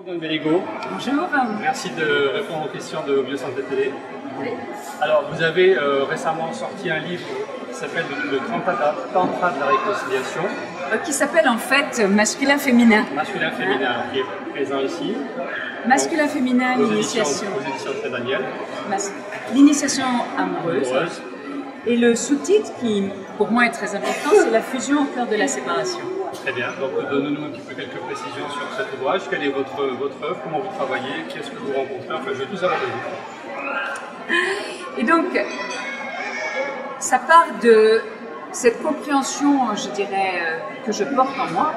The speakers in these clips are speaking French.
Bonjour Diane Belligo. Bonjour. Merci de répondre aux questions de Biosanté Télé. Oui. Alors, vous avez récemment sorti un livre qui s'appelle le Tantra de la réconciliation. Qui s'appelle en fait Masculin-Féminin. Masculin-Féminin, qui est présent ici. Masculin-Féminin, l'initiation. Aux éditions de Daniel. L'initiation amoureuse. Et le sous-titre qui, pour moi, est très important, c'est la fusion au cœur de la séparation. Très bien. Donc, donnez-nous un petit peu quelques précisions sur cet ouvrage. Quelle est votre œuvre? Comment vous travaillez? Qu'est-ce que vous rencontrez? Enfin, je veux tout savoir de vous. Et donc, ça part de cette compréhension, je dirais, que je porte en moi,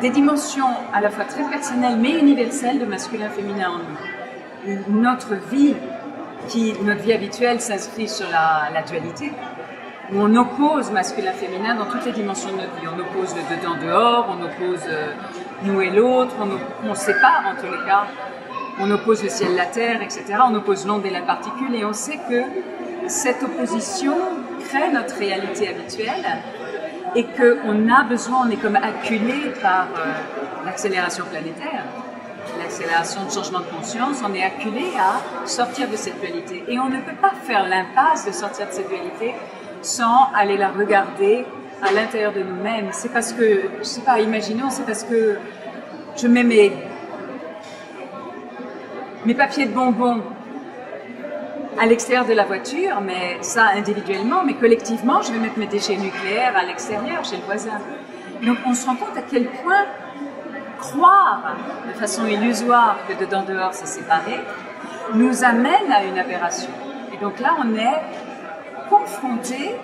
des dimensions à la fois très personnelles mais universelles de masculin-féminin en nous. Notre vie habituelle s'inscrit sur la dualité, où on oppose masculin-féminin dans toutes les dimensions de notre vie. On oppose le dedans-dehors, on oppose nous et l'autre, on sépare en tous les cas, on oppose le ciel, la terre, etc. On oppose l'onde et la particule, et on sait que cette opposition crée notre réalité habituelle et qu'on a besoin, on est comme acculé par l'accélération planétaire, l'accélération de changement de conscience, on est acculé à sortir de cette dualité. Et on ne peut pas faire l'impasse de sortir de cette dualité sans aller la regarder à l'intérieur de nous-mêmes. C'est parce que, je ne sais pas, imaginons, c'est parce que je mets mes papiers de bonbons à l'extérieur de la voiture, mais ça individuellement, mais collectivement, je vais mettre mes déchets nucléaires à l'extérieur, chez le voisin. Donc on se rend compte à quel point croire de façon illusoire que dedans-dehors c'est séparé nous amène à une aberration. Et donc là, on est confronté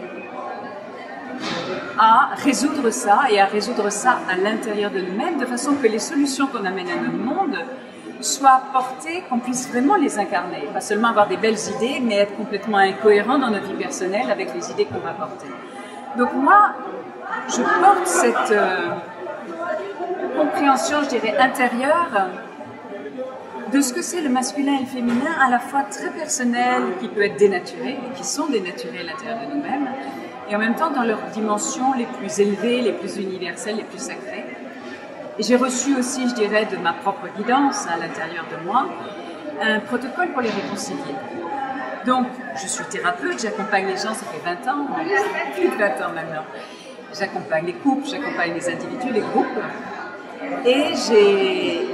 à résoudre ça et à résoudre ça à l'intérieur de nous-mêmes, de façon que les solutions qu'on amène à notre monde soient portées, qu'on puisse vraiment les incarner. Pas seulement avoir des belles idées, mais être complètement incohérent dans notre vie personnelle avec les idées qu'on va porter. Donc moi, je porte cette compréhension, je dirais, intérieure de ce que c'est le masculin et le féminin, à la fois très personnel, qui peut être dénaturé, et qui sont dénaturés à l'intérieur de nous-mêmes, et en même temps dans leurs dimensions les plus élevées, les plus universelles, les plus sacrées. Et j'ai reçu aussi, je dirais, de ma propre guidance à l'intérieur de moi, un protocole pour les réconcilier. Donc, je suis thérapeute, j'accompagne les gens, ça fait 20 ans, plus de 20 ans maintenant. J'accompagne les couples, j'accompagne les individus, les groupes. Et j'ai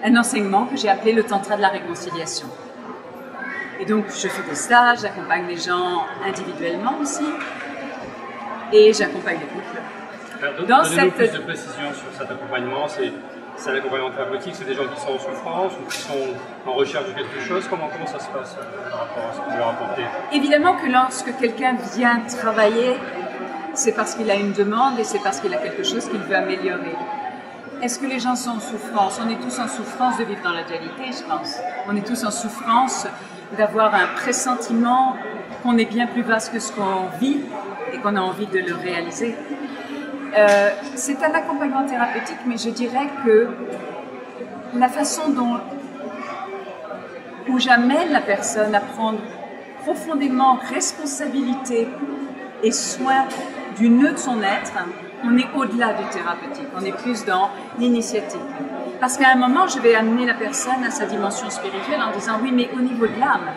un enseignement que j'ai appelé le Tantra de la réconciliation. Et donc, je fais des stages, j'accompagne les gens individuellement aussi, et j'accompagne les couples. Donnez-nous plus de précision sur cet accompagnement. C'est l'accompagnement thérapeutique, c'est des gens qui sont en souffrance ou qui sont en recherche de quelque chose. Comment ça se passe par rapport à ce que vous leur apportez? Évidemment que lorsque quelqu'un vient travailler, c'est parce qu'il a une demande et c'est parce qu'il a quelque chose qu'il veut améliorer. Est-ce que les gens sont en souffrance? On est tous en souffrance de vivre dans la dualité, je pense. On est tous en souffrance d'avoir un pressentiment qu'on est bien plus vaste que ce qu'on vit et qu'on a envie de le réaliser. C'est un accompagnement thérapeutique, mais je dirais que la façon où j'amène la personne à prendre profondément responsabilité et soin du nœud de son être, on est au-delà du thérapeutique, on est plus dans l'initiative. Parce qu'à un moment, je vais amener la personne à sa dimension spirituelle en disant « Oui, mais au niveau de l'âme,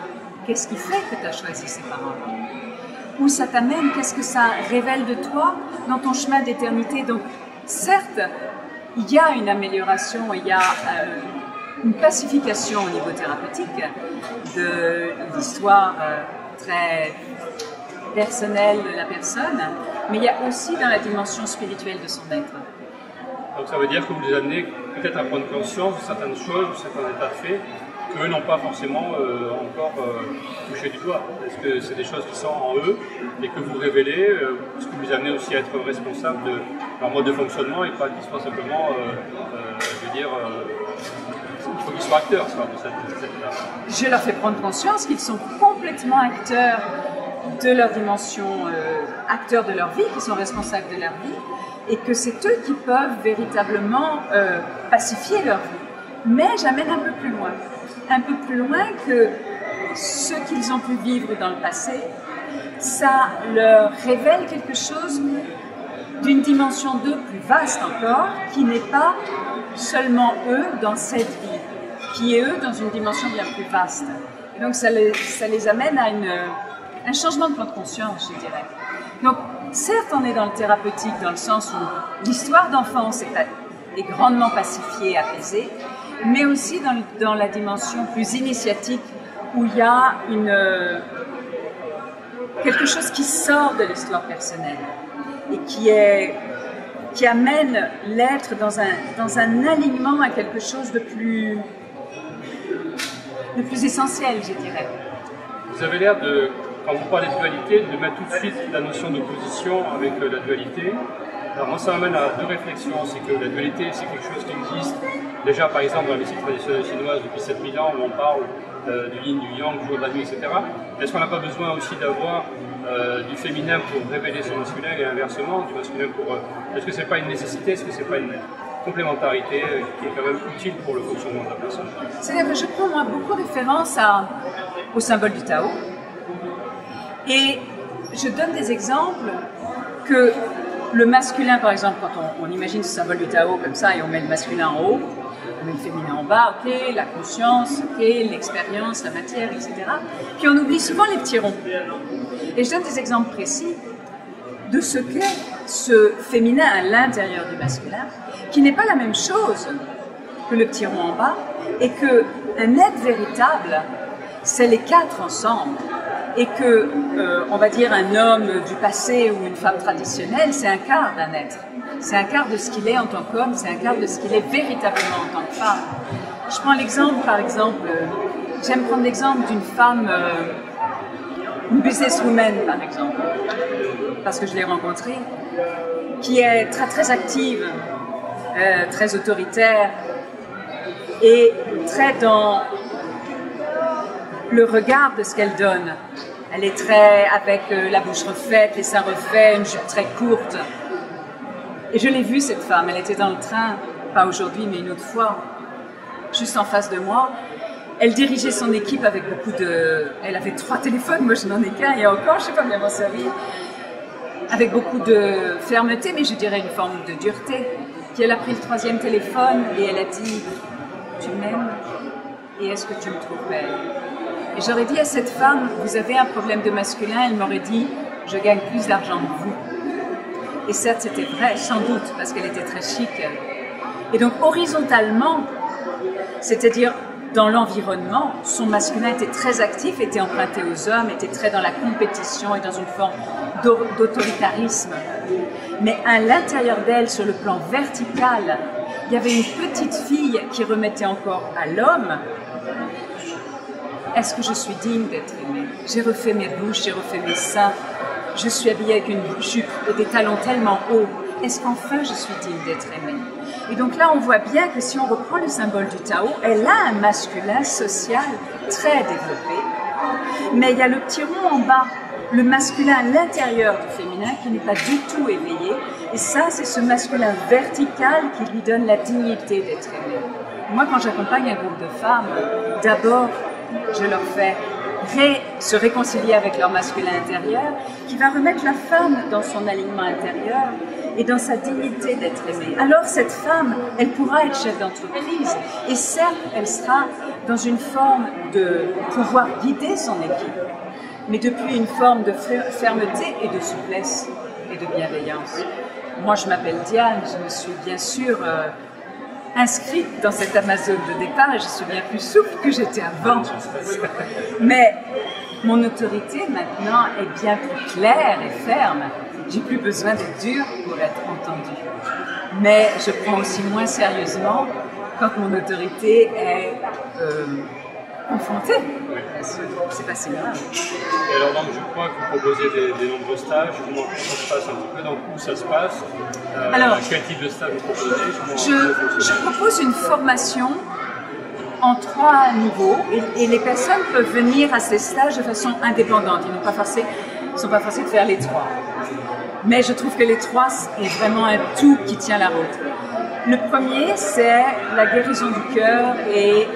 qu'est-ce qui fait que tu as choisi ces paroles ? Où ça t'amène? Qu'est-ce que ça révèle de toi dans ton chemin d'éternité ?» Donc, certes, il y a une amélioration, il y a une pacification au niveau thérapeutique de l'histoire très personnelle de la personne, mais il y a aussi dans la dimension spirituelle de son être. Donc ça veut dire que vous les amenez peut-être à prendre conscience de certaines choses, de certains états de fait, qu'eux n'ont pas forcément encore touché du doigt. Est-ce que c'est des choses qui sont en eux et que vous révélez? Est-ce que vous les amenez aussi à être responsables de leur mode de fonctionnement et pas qu'ils soient simplement, je veux dire, il faut qu'ils soient acteurs de cette étape? Je leur fais prendre conscience qu'ils sont complètement acteurs de leur dimension, acteurs de leur vie, qui sont responsables de leur vie, et que c'est eux qui peuvent véritablement pacifier leur vie. Mais j'amène un peu plus loin que ce qu'ils ont pu vivre dans le passé. Ça leur révèle quelque chose d'une dimension d'eux plus vaste encore, qui n'est pas seulement eux dans cette vie, qui est eux dans une dimension bien plus vaste. Et donc ça les amène à un changement de plan de conscience, je dirais. Donc certes, on est dans le thérapeutique, dans le sens où l'histoire d'enfance est grandement pacifiée, apaisée, mais aussi dans la dimension plus initiatique, où il y a quelque chose qui sort de l'histoire personnelle et qui amène l'être dans un alignement à quelque chose de plus essentiel, je dirais. Vous avez l'air de, quand vous parlez de dualité, de mettre tout de suite la notion d'opposition avec la dualité. Alors moi, ça m'amène à deux réflexions. C'est que la dualité, c'est quelque chose qui existe déjà, par exemple, dans les médecine traditionnelle chinoise depuis 7000 ans, où on parle du yin, du yang, du jour, de la nuit, etc. Est-ce qu'on n'a pas besoin aussi d'avoir du féminin pour révéler son masculin et inversement, du masculin pour... Est-ce que c'est pas une nécessité, est-ce que c'est pas une complémentarité qui est quand même utile pour le fonctionnement de la personne? C'est-à-dire que je prends moi beaucoup référence au symbole du Tao, et je donne des exemples que le masculin, par exemple, quand on imagine ce symbole du Tao comme ça et on met le masculin en haut, on met le féminin en bas, ok, la conscience, ok, l'expérience, la matière, etc. Puis on oublie souvent les petits ronds. Et je donne des exemples précis de ce qu'est ce féminin à l'intérieur du masculin, qui n'est pas la même chose que le petit rond en bas, et qu'un être véritable, c'est les quatre ensemble. Et que, on va dire, un homme du passé ou une femme traditionnelle, c'est un quart d'un être. C'est un quart de ce qu'il est en tant qu'homme, c'est un quart de ce qu'il est véritablement en tant que femme. Je prends l'exemple, par exemple, j'aime prendre l'exemple d'une femme, une businesswoman, par exemple, parce que je l'ai rencontrée, qui est très très active, très autoritaire, et très dans le regard de ce qu'elle donne. Elle est très avec la bouche refaite, les seins refaits, une jupe très courte. Et je l'ai vue, cette femme, elle était dans le train, pas aujourd'hui mais une autre fois, juste en face de moi. Elle dirigeait son équipe avec beaucoup de... Elle avait 3 téléphones, moi je n'en ai qu'un, et encore je ne sais pas bien m'en servir. Avec beaucoup de fermeté, mais je dirais une forme de dureté. Puis elle a pris le 3e téléphone et elle a dit « Tu m'aimes et est-ce que tu me trouves belle ?» Et j'aurais dit à cette femme, vous avez un problème de masculin, elle m'aurait dit, je gagne plus d'argent que vous. Et certes, c'était vrai, sans doute, parce qu'elle était très chic. Et donc, horizontalement, c'est-à-dire dans l'environnement, son masculin était très actif, était emprunté aux hommes, était très dans la compétition et dans une forme d'autoritarisme. Mais à l'intérieur d'elle, sur le plan vertical, il y avait une petite fille qui remettait encore à l'homme. Est-ce que je suis digne d'être aimée? J'ai refait mes bouches, j'ai refait mes seins, je suis habillée avec une jupe et des talons tellement hauts. Est-ce qu'enfin je suis digne d'être aimée? Et donc là, on voit bien que si on reprend le symbole du Tao, elle a un masculin social très développé, mais il y a le petit rond en bas, le masculin à l'intérieur du féminin qui n'est pas du tout éveillé, et ça, c'est ce masculin vertical qui lui donne la dignité d'être aimé. Moi, quand j'accompagne un groupe de femmes, d'abord, je leur fais se réconcilier avec leur masculin intérieur, qui va remettre la femme dans son alignement intérieur et dans sa dignité d'être aimée. Alors cette femme, elle pourra être chef d'entreprise, et certes, elle sera dans une forme de pouvoir guider son équipe, mais depuis une forme de fermeté et de souplesse et de bienveillance. Moi, je m'appelle Diane, je me suis bien sûr inscrite dans cette Amazone de départ, et je suis bien plus souple que j'étais avant. Mais mon autorité maintenant est bien plus claire et ferme. J'ai plus besoin d'être dure pour être entendue. Mais je prends aussi moins sérieusement quand mon autorité est confrontée. C'est pas si grave. Et alors donc je crois que vous proposez des nombreux stages. Comment ça se passe un petit peu? Dans où ça se passe? Alors, quel type de stage vous proposez? Je propose une formation en 3 niveaux, et les personnes peuvent venir à ces stages de façon indépendante. Ils ne sont pas forcés de faire les 3. Mais je trouve que les 3 est vraiment un tout qui tient la route. Le premier, c'est la guérison du cœur et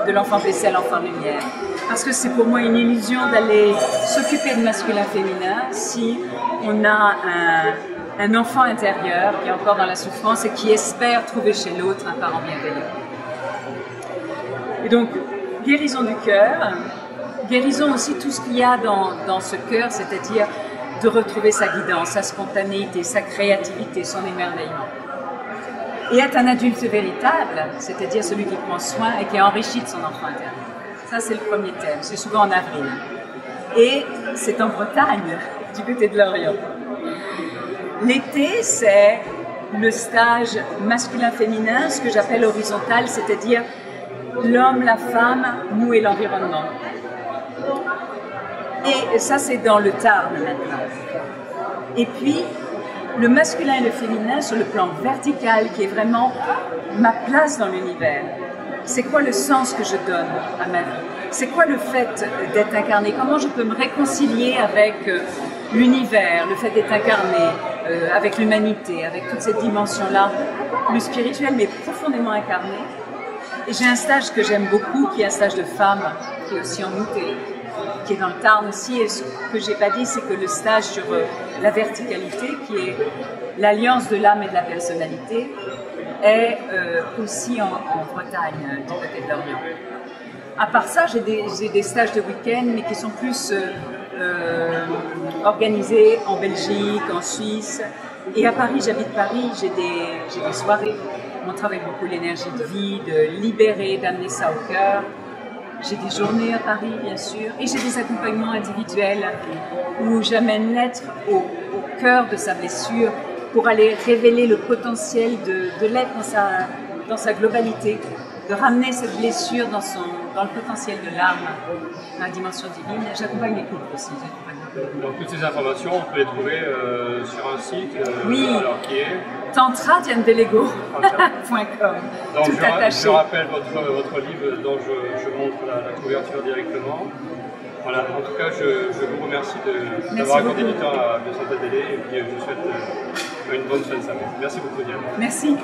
de l'enfant blessé à l'enfant lumière. Parce que c'est pour moi une illusion d'aller s'occuper de masculin-féminin si on a un enfant intérieur qui est encore dans la souffrance et qui espère trouver chez l'autre un parent bienveillant. Et donc, guérison du cœur, guérison aussi tout ce qu'il y a dans ce cœur, c'est-à-dire de retrouver sa guidance, sa spontanéité, sa créativité, son émerveillement. Et être un adulte véritable, c'est-à-dire celui qui prend soin et qui est enrichi de son enfant intérieur. Ça, c'est le premier thème, c'est souvent en avril. Et c'est en Bretagne, du côté de l'Orient. L'été, c'est le stage masculin-féminin, ce que j'appelle horizontal, c'est-à-dire l'homme, la femme, nous et l'environnement. Et ça, c'est dans le Tarn maintenant. Et puis, le masculin et le féminin sur le plan vertical, qui est vraiment ma place dans l'univers. C'est quoi le sens que je donne à ma vie? C'est quoi le fait d'être incarné? Comment je peux me réconcilier avec l'univers, le fait d'être incarné, avec l'humanité, avec toute cette dimension-là, plus spirituelle, mais profondément incarnée. Et j'ai un stage que j'aime beaucoup, qui est un stage de femme, qui est aussi en août, qui est dans le Tarn aussi. Et ce que j'ai pas dit, c'est que le stage sur la verticalité, qui est l'alliance de l'âme et de la personnalité, est aussi en Bretagne, du côté de l'Orient. À part ça, j'ai des stages de week-end, mais qui sont plus organisés en Belgique, en Suisse. Et à Paris, j'habite Paris, j'ai des soirées. On travaille beaucoup l'énergie de vie, de libérer, d'amener ça au cœur. J'ai des journées à Paris, bien sûr, et j'ai des accompagnements individuels où j'amène l'être au cœur de sa blessure pour aller révéler le potentiel de l'être dans sa globalité, de ramener cette blessure dans le potentiel de l'âme, dans la dimension divine. J'accompagne les couples aussi. Donc toutes ces informations, on peut les trouver sur un site oui. Alors, qui est tantradiandelego.com. Donc tout attaché. Je rappelle votre livre dont je montre la couverture directement. Voilà, en tout cas, je vous remercie d'avoir accordé du temps à Biosanté Télé et puis je vous souhaite une bonne fin de semaine. Merci beaucoup, Diane. Merci.